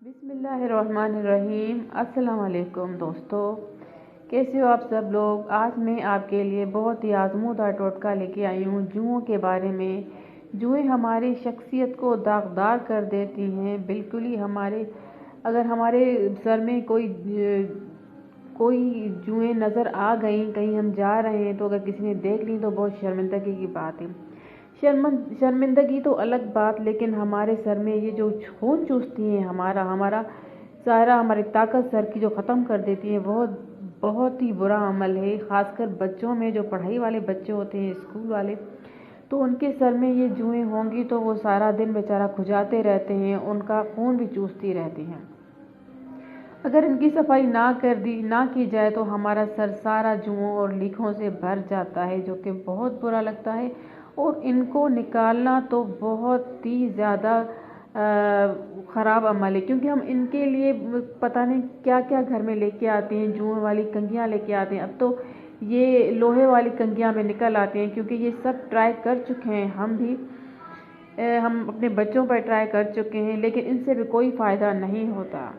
बिस्मिल्लाहिर्रहमानिर्रहीम। अस्सलाम वालेकुम दोस्तों, कैसे हो आप सब लोग। आज मैं आपके लिए बहुत ही आजमूदा टोटका लेके आई हूँ जुओं के बारे में। जुएँ हमारी शख्सियत को दागदार कर देती हैं। बिल्कुल ही अगर हमारे सर में कोई जुएँ नज़र आ गई, कहीं हम जा रहे हैं तो अगर किसी ने देख ली तो बहुत शर्मिंदगी की बात है। शर्मिंदगी तो अलग बात, लेकिन हमारे सर में ये जो खून चूसती हैं, हमारा सारा हमारी ताकत सर की जो ख़त्म कर देती है, बहुत ही बुरा अमल है। ख़ासकर बच्चों में, जो पढ़ाई वाले बच्चे होते हैं, स्कूल वाले, तो उनके सर में ये जुएँ होंगी तो वो सारा दिन बेचारा खुजाते रहते हैं, उनका खून भी चूसती रहती हैं। अगर इनकी सफाई ना की जाए तो हमारा सर सारा जुओं और लीखों से भर जाता है, जो कि बहुत बुरा लगता है। और इनको निकालना तो बहुत ही ज़्यादा ख़राब अमल है, क्योंकि हम इनके लिए पता नहीं क्या क्या घर में लेके आते हैं। जुओं वाली कंघियाँ लेके आते हैं। अब तो ये लोहे वाली कंघियाँ में निकल आते हैं, क्योंकि ये सब ट्राई कर चुके हैं। हम अपने बच्चों पर ट्राई कर चुके हैं, लेकिन इनसे भी कोई फ़ायदा नहीं होता।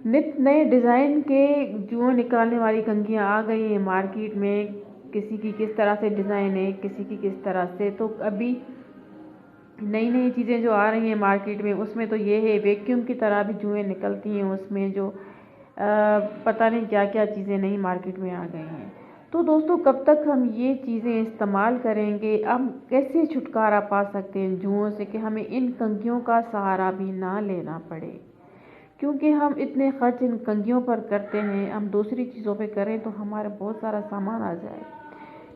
नित नए डिज़ाइन के जुएं निकालने वाली कंघियाँ आ गई हैं मार्केट में। किसी की किस तरह से डिज़ाइन है, किसी की किस तरह से। तो अभी नई नई चीज़ें जो आ रही हैं मार्केट में, उसमें तो ये है वैक्यूम की तरह भी जुएं निकलती हैं। उसमें जो पता नहीं क्या क्या चीज़ें नई मार्केट में आ गई हैं। तो दोस्तों, कब तक हम ये चीज़ें इस्तेमाल करेंगे। हम कैसे छुटकारा पा सकते हैं जुओं से, कि हमें इन कंघियों का सहारा भी ना लेना पड़े। क्योंकि हम इतने खर्च इन कंघियों पर करते हैं, हम दूसरी चीज़ों पे करें तो हमारा बहुत सारा सामान आ जाए।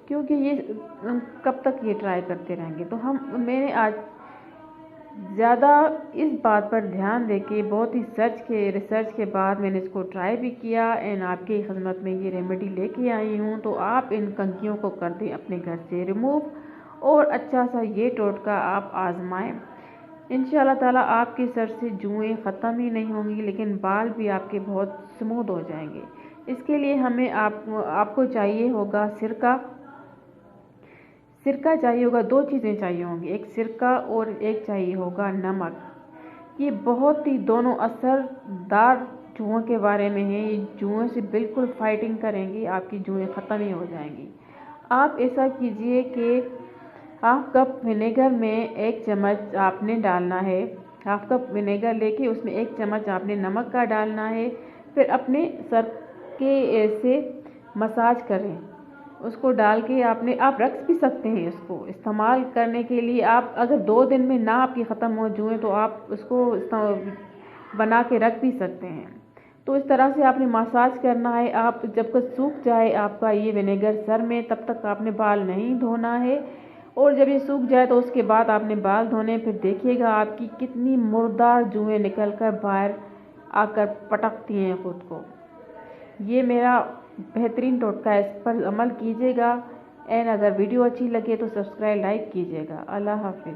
क्योंकि ये कब तक ये ट्राई करते रहेंगे। तो मैंने आज ज़्यादा इस बात पर ध्यान देके बहुत ही रिसर्च के बाद मैंने इसको ट्राई भी किया एंड आपकी खिदमत में ये रेमेडी लेके आई हूँ। तो आप इन कंघियों को कर दें अपने घर से रिमूव, और अच्छा सा ये टोटका आप आजमाएं। इंशाल्लाह ताला आपके सर से जुएँ ख़त्म ही नहीं होंगी, लेकिन बाल भी आपके बहुत स्मूथ हो जाएंगे। इसके लिए हमें आपको चाहिए होगा सिरका चाहिए होगा। दो चीज़ें चाहिए होंगी, एक सिरका और एक चाहिए होगा नमक। ये बहुत ही दोनों असरदार जुओं के बारे में है। ये जुओं से बिल्कुल फाइटिंग करेंगी, आपकी जुएँ ख़त्म ही हो जाएंगी। आप ऐसा कीजिए कि हाफ कप विनेगर में 1 चम्मच आपने डालना है। हाफ कप विनेगर लेके उसमें 1 चम्मच आपने नमक का डालना है। फिर अपने सर के ऐसे मसाज करें। उसको डाल के आप रख भी सकते हैं। इसको इस्तेमाल करने के लिए आप अगर 2 दिन में ना आपकी ख़त्म हो जुएँ तो आप उसको बना के रख भी सकते हैं। तो इस तरह से आपने मसाज करना है। आप जब तक सूख जाए आपका ये विनेगर सर में, तब तक आपने बाल नहीं धोना है। और जब ये सूख जाए तो उसके बाद आपने बाल धोने। फिर देखिएगा आपकी कितनी मुर्दार जुएँ निकल कर बाहर आकर पटकती हैं खुद को। ये मेरा बेहतरीन टोटका है, इस पर अमल कीजिएगा। एंड अगर वीडियो अच्छी लगे तो सब्सक्राइब लाइक कीजिएगा। अल्लाह हाफिज़।